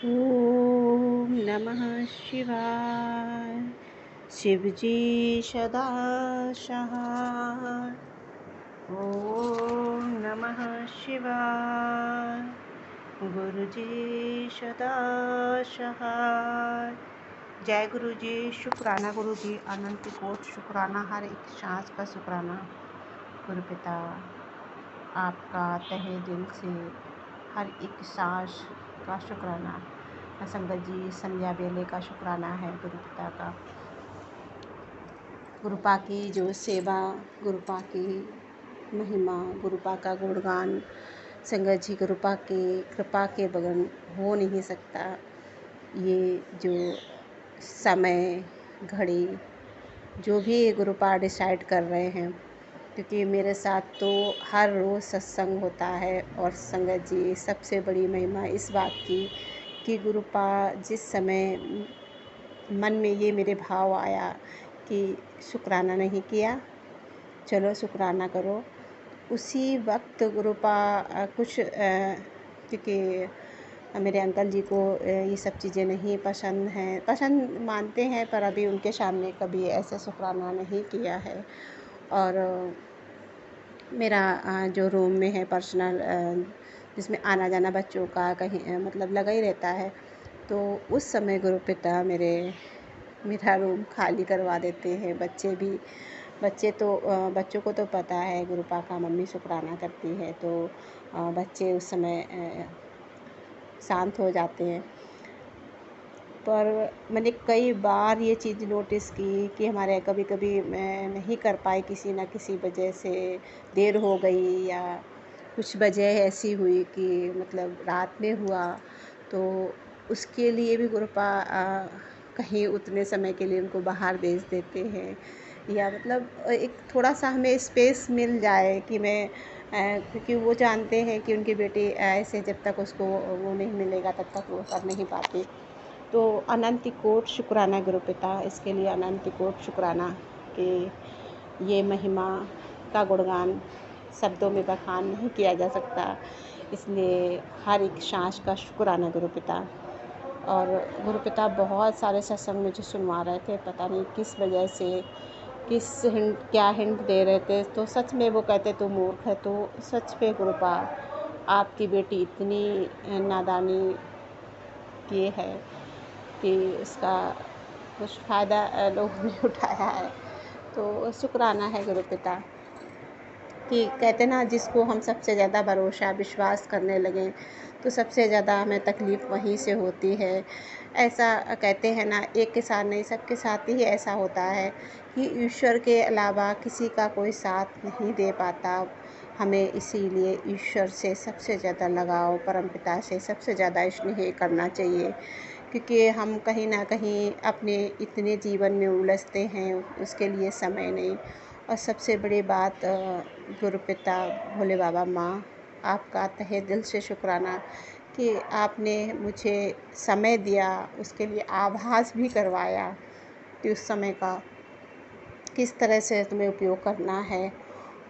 ओम नमः शिवाय। शिवजी सदा सहाय। ओम नमः शिवाय। गुरुजी सदा सहाय। जय गुरु जी। शुक्राना गुरु जी, अनंत कोट शुक्राना, हर एक सांस का शुक्राना। गुरु पिता आपका तहे दिल से हर एक सांस का शुक्राना। संगत जी, संध्या बेले का शुक्राना है गुरु पिता का। गुरुपा की जो सेवा, गुरुपा की महिमा, गुरुपा का गुणगान, संगत जी गुरुपा की कृपा के बगैर हो नहीं सकता। ये जो समय घड़ी जो भी गुरुपा डिसाइड कर रहे हैं, क्योंकि मेरे साथ तो हर रोज़ सत्संग होता है। और संगत जी, सबसे बड़ी महिमा इस बात की कि गुरुपा जिस समय मन में ये मेरे भाव आया कि शुक्राना नहीं किया, चलो शुक्राना करो, उसी वक्त गुरुपा कुछ क्योंकि मेरे अंकल जी को ये सब चीज़ें नहीं पसंद हैं, पसंद मानते हैं, पर अभी उनके सामने कभी ऐसे शुक्राना नहीं किया है। और मेरा जो रूम में है पर्सनल, जिसमें आना जाना बच्चों का कहीं मतलब लगा ही रहता है, तो उस समय गुरु पिता मेरा रूम खाली करवा देते हैं। बच्चों को तो पता है गुरुपा का मम्मी शुक्राना करती है, तो बच्चे उस समय शांत हो जाते हैं। पर मैंने कई बार ये चीज़ नोटिस की कि हमारे कभी कभी मैं नहीं कर पाई, किसी न किसी वजह से देर हो गई या कुछ वजह ऐसी हुई कि मतलब रात में हुआ, तो उसके लिए भी गुरुपा कहीं उतने समय के लिए उनको बाहर भेज देते हैं, या मतलब एक थोड़ा सा हमें स्पेस मिल जाए कि मैं क्योंकि वो जानते हैं कि उनकी बेटी ऐसे जब तक उसको वो नहीं मिलेगा तब तक वो कर नहीं पाती। तो अनंत कोट शुक्राना गुरु पिता, इसके लिए अनंत कोट शुक्राना कि ये महिमा का गुणगान शब्दों में बखान नहीं किया जा सकता। इसलिए हर एक सांस का शुक्राना गुरु पिता। और गुरु पिता बहुत सारे सत्संग मुझे सुनवा रहे थे, पता नहीं किस वजह से, क्या हिंट दे रहे थे। तो सच में वो कहते तू मूर्ख है, तो सच पे गुरुपा आपकी बेटी इतनी नादानी किए है कि उसका कुछ फ़ायदा लोगों ने उठाया है। तो शुक्राना है गुरु पिता कि कहते ना, जिसको हम सबसे ज़्यादा भरोसा विश्वास करने लगें तो सबसे ज़्यादा हमें तकलीफ़ वहीं से होती है। ऐसा कहते हैं ना, एक के साथ नहीं सबके साथ ही ऐसा होता है कि ईश्वर के अलावा किसी का कोई साथ नहीं दे पाता। हमें इसीलिए ईश्वर से सबसे ज़्यादा लगाव, परमपिता से सबसे ज़्यादा स्नेह करना चाहिए, क्योंकि हम कहीं ना कहीं अपने इतने जीवन में उलझते हैं, उसके लिए समय नहीं। और सबसे बड़ी बात, गुरु पिता भोले बाबा माँ, आपका तहे दिल से शुक्राना कि आपने मुझे समय दिया, उसके लिए आभास भी करवाया कि उस समय का किस तरह से तुम्हें उपयोग करना है।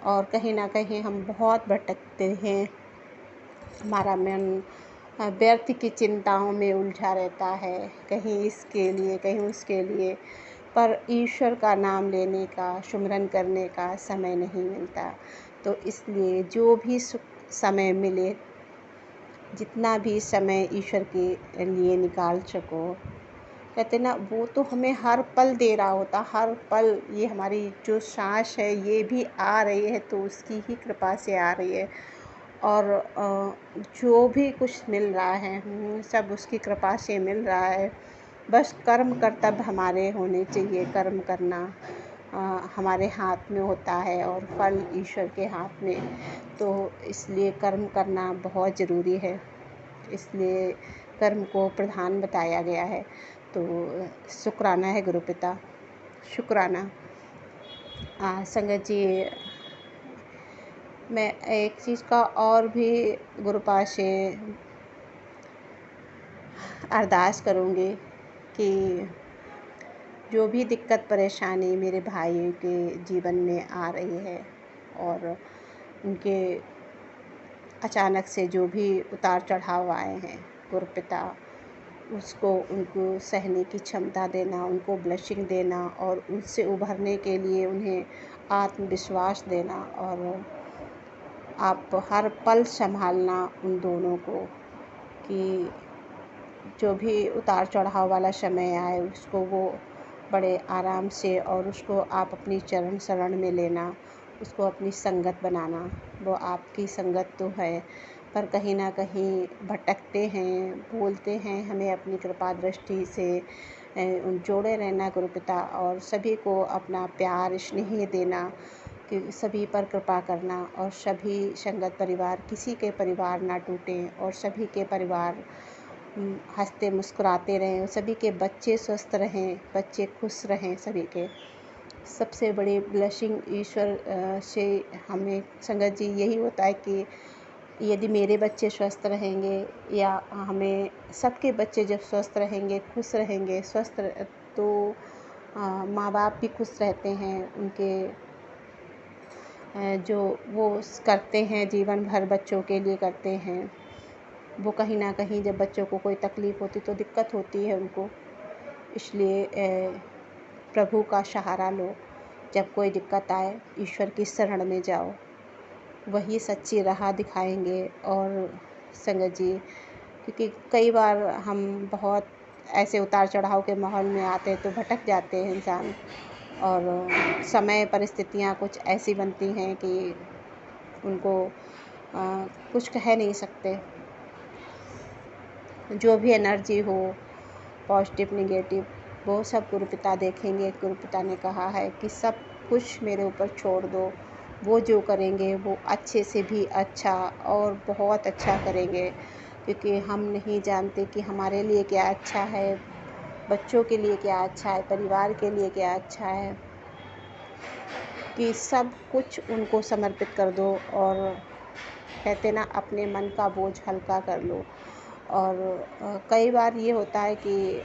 और कहीं ना कहीं हम बहुत भटकते हैं, हमारा मन व्यर्थ की चिंताओं में उलझा रहता है, कहीं इसके लिए कहीं उसके लिए, पर ईश्वर का नाम लेने का, सुमिरन करने का समय नहीं मिलता। तो इसलिए जो भी समय मिले, जितना भी समय ईश्वर के लिए निकाल सको, कहते ना, वो तो हमें हर पल दे रहा होता, हर पल। ये हमारी जो सांस है ये भी आ रही है तो उसकी ही कृपा से आ रही है। और जो भी कुछ मिल रहा है सब उसकी कृपा से मिल रहा है। बस कर्म कर्तव्य हमारे होने चाहिए, कर्म करना हमारे हाथ में होता है और फल ईश्वर के हाथ में। तो इसलिए कर्म करना बहुत ज़रूरी है, इसलिए कर्म को प्रधान बताया गया है। तो शुक्राना है गुरु पिता, शुक्राना। संगत जी, मैं एक चीज़ का और भी गुरुपा से अरदास करूँगी कि जो भी दिक्कत परेशानी मेरे भाई के जीवन में आ रही है और उनके अचानक से जो भी उतार चढ़ाव आए हैं, गुरु पिता उसको उनको सहने की क्षमता देना, उनको ब्लेसिंग देना और उससे उभरने के लिए उन्हें आत्मविश्वास देना और आप हर पल संभालना उन दोनों को कि जो भी उतार चढ़ाव वाला समय आए उसको वो बड़े आराम से और उसको आप अपनी चरण शरण में लेना, उसको अपनी संगत बनाना। वो आपकी संगत तो है पर कहीं ना कहीं भटकते हैं, बोलते हैं, हमें अपनी कृपा दृष्टि से जोड़े रहना गुरुपिता और सभी को अपना प्यार स्नेह देना कि सभी पर कृपा करना और सभी संगत परिवार किसी के परिवार ना टूटें और सभी के परिवार हंसते मुस्कुराते रहें, सभी के बच्चे स्वस्थ रहें, बच्चे खुश रहें। सभी के सबसे बड़ी ब्लेसिंग ईश्वर से हमें संगत जी यही होता है कि यदि मेरे बच्चे स्वस्थ रहेंगे या हमें सबके बच्चे जब स्वस्थ रहेंगे, खुश रहेंगे, तो माँ बाप भी खुश रहते हैं। उनके जो वो करते हैं जीवन भर बच्चों के लिए करते हैं, वो कहीं ना कहीं जब बच्चों को कोई तकलीफ़ होती तो दिक्कत होती है उनको, इसलिए प्रभु का सहारा लो। जब कोई दिक्कत आए ईश्वर की शरण में जाओ, वही सच्ची राह दिखाएंगे। और संगत जी क्योंकि कई बार हम बहुत ऐसे उतार चढ़ाव के माहौल में आते हैं तो भटक जाते हैं इंसान और समय परिस्थितियाँ कुछ ऐसी बनती हैं कि उनको कुछ कह नहीं सकते। जो भी एनर्जी हो पॉजिटिव नेगेटिव वो सब गुरुपिता देखेंगे। गुरुपिता ने कहा है कि सब कुछ मेरे ऊपर छोड़ दो, वो जो करेंगे वो अच्छे से भी अच्छा और बहुत अच्छा करेंगे क्योंकि हम नहीं जानते कि हमारे लिए क्या अच्छा है, बच्चों के लिए क्या अच्छा है, परिवार के लिए क्या अच्छा है, कि सब कुछ उनको समर्पित कर दो और कहते ना अपने मन का बोझ हल्का कर लो। और कई बार ये होता है कि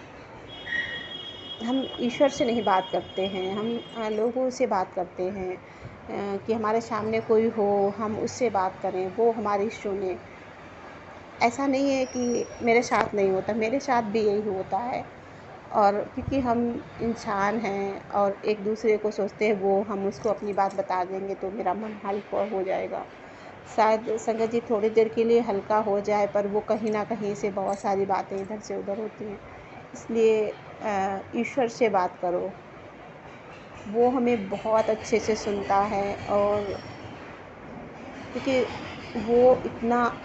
हम ईश्वर से नहीं बात करते हैं, हम लोगों से बात करते हैं कि हमारे सामने कोई हो हम उससे बात करें, वो हमारी सुने। ऐसा नहीं है कि मेरे साथ नहीं होता, मेरे साथ भी यही होता है। और क्योंकि हम इंसान हैं और एक दूसरे को सोचते हैं वो हम उसको अपनी बात बता देंगे तो मेरा मन हल्का हो जाएगा। शायद संगत जी थोड़ी देर के लिए हल्का हो जाए पर वो कहीं ना कहीं से बहुत सारी बातें इधर से उधर होती हैं। इसलिए ईश्वर से बात करो, वो हमें बहुत अच्छे से सुनता है और क्योंकि वो इतना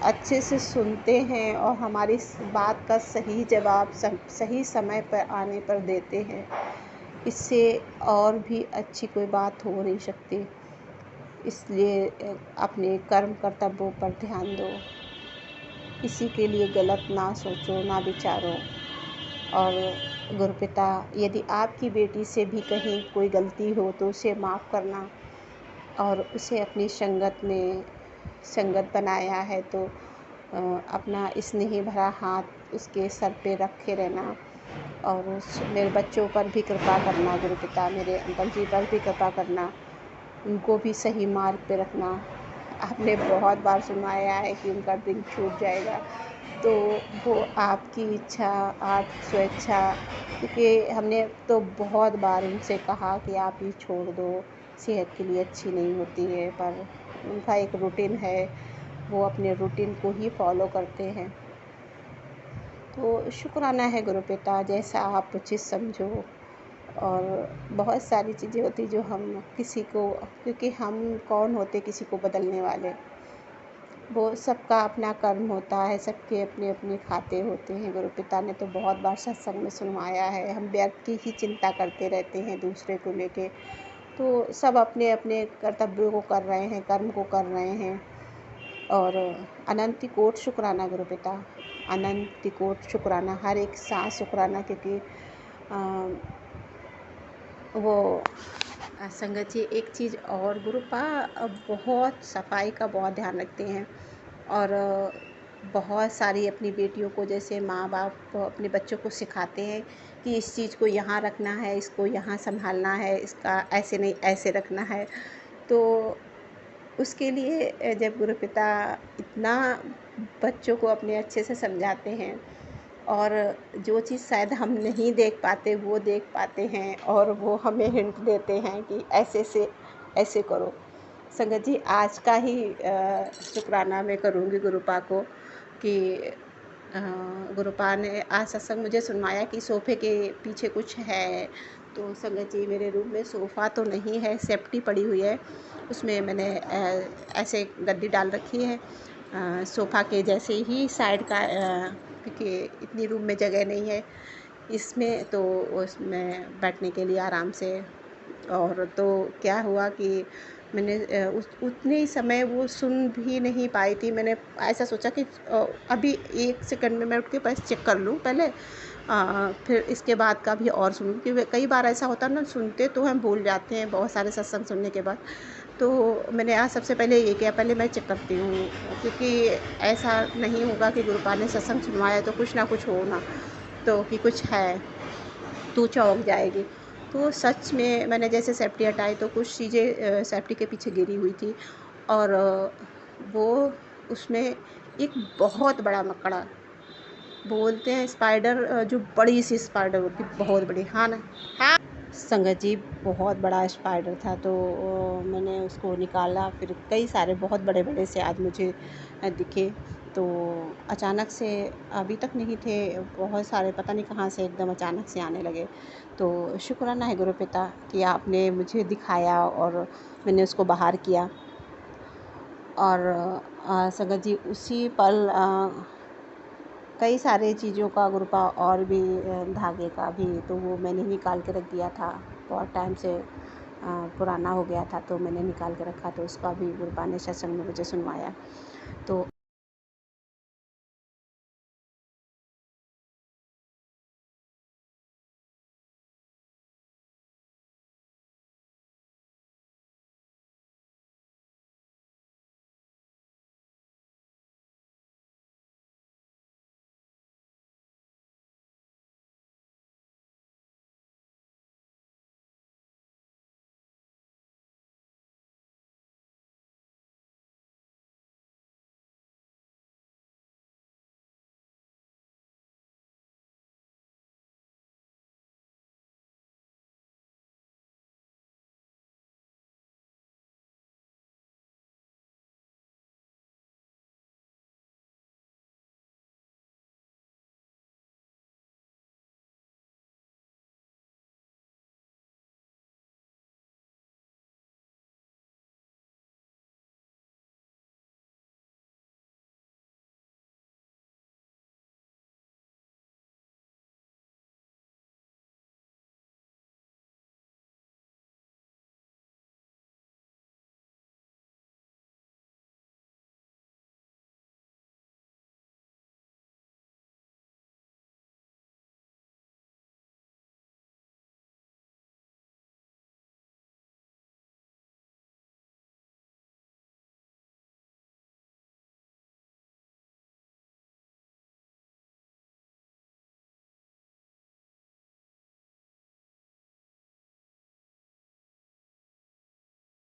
अच्छे से सुनते हैं और हमारी बात का सही जवाब सही समय पर आने पर देते हैं। इससे और भी अच्छी कोई बात हो नहीं सकती। इसलिए अपने कर्म कर्तव्यों पर ध्यान दो, किसी के लिए गलत ना सोचो ना विचारो। और गुरुपिता यदि आपकी बेटी से भी कहीं कोई गलती हो तो उसे माफ़ करना और उसे अपनी संगत बनाया है तो अपना स्नेह भरा हाथ उसके सर पे रखे रहना और मेरे बच्चों पर भी कृपा करना। गुरुपिता मेरे अंकल जी पर भी कृपा करना, उनको भी सही मार्ग पे रखना। आपने बहुत बार सुनाया है कि उनका ड्रिंक छूट जाएगा, तो वो आपकी इच्छा, आप स्वेच्छा, क्योंकि हमने तो बहुत बार उनसे कहा कि आप ये छोड़ दो, सेहत के लिए अच्छी नहीं होती है, पर उनका एक रूटीन है, वो अपने रूटीन को ही फॉलो करते हैं। तो शुक्राना है गुरुपिता, जैसा आप उचित समझो। और बहुत सारी चीज़ें होती जो हम किसी को, क्योंकि हम कौन होते किसी को बदलने वाले, वो सबका अपना कर्म होता है, सबके अपने अपने खाते होते हैं। गुरुपिता ने तो बहुत बार सत्संग में सुनवाया है, हम व्यर्थ की ही चिंता करते रहते हैं दूसरे को लेके, तो सब अपने अपने कर्तव्यों को कर रहे हैं, कर्म को कर रहे हैं। और अनंत कोटि शुक्राना गुरुपिता, अनंत कोटि शुक्राना, हर एक सांस शुक्राना। क्योंकि वो संगत जी एक चीज़ और गुरुपा बहुत सफाई का बहुत ध्यान रखते हैं और बहुत सारी अपनी बेटियों को, जैसे माँ बाप अपने बच्चों को सिखाते हैं कि इस चीज़ को यहाँ रखना है, इसको यहाँ संभालना है, इसका ऐसे नहीं ऐसे रखना है। तो उसके लिए जब गुरुपिता इतना बच्चों को अपने अच्छे से समझाते हैं और जो चीज़ शायद हम नहीं देख पाते वो देख पाते हैं, और वो हमें हिंट देते हैं कि ऐसे से ऐसे करो। संगत जी, आज का ही शुक्राना मैं करूँगी गुरुपा को कि गुरुपा ने आज सत्संग मुझे सुनवाया कि सोफ़े के पीछे कुछ है। तो संगत जी, मेरे रूम में सोफ़ा तो नहीं है, सेफ्टी पड़ी हुई है, उसमें मैंने ऐसे गद्दी डाल रखी है सोफ़ा के जैसे ही साइड का, क्योंकि इतनी रूम में जगह नहीं है इसमें, तो उसमें बैठने के लिए आराम से। और तो क्या हुआ कि मैंने उस उतने ही समय वो सुन भी नहीं पाई थी। मैंने ऐसा सोचा कि अभी 1 सेकंड में मैं उठ के बस चेक कर लूँ पहले, फिर इसके बाद का भी और सुनूँ, क्योंकि कई बार ऐसा होता है ना, सुनते तो हम भूल जाते हैं बहुत सारे सत्संग सुनने के बाद। तो मैंने आज सबसे पहले ये किया, पहले मैं चेक करती हूँ, क्योंकि ऐसा नहीं होगा कि गुरुपा ने सत्संग सुनवाया तो कुछ ना कुछ हो ना, तो कि कुछ है, तू चौंक जाएगी। तो सच में मैंने जैसे सेफ्टी हटाई तो कुछ चीज़ें सेफ्टी के पीछे गिरी हुई थी, और वो उसमें एक बहुत बड़ा मकड़ा, बोलते हैं स्पाइडर, जो बड़ी सी स्पाइडर होती है, बहुत बड़ी। हाँ ना? हाँ संगत जी, बहुत बड़ा स्पाइडर था। तो मैंने उसको निकाला, फिर कई सारे बहुत बड़े बड़े से आज मुझे दिखे। तो अचानक से, अभी तक नहीं थे, बहुत सारे पता नहीं कहाँ से एकदम अचानक से आने लगे। तो शुक्राना है गुरु पिता कि आपने मुझे दिखाया और मैंने उसको बाहर किया। और संगत जी, उसी पल कई सारे चीज़ों का गुरुपा, और भी धागे का भी, तो वो मैंने निकाल के रख दिया था, बहुत टाइम से पुराना हो गया था, तो मैंने निकाल के रखा, तो उसका भी गुरुपा ने सत्संग में मुझे सुनवाया।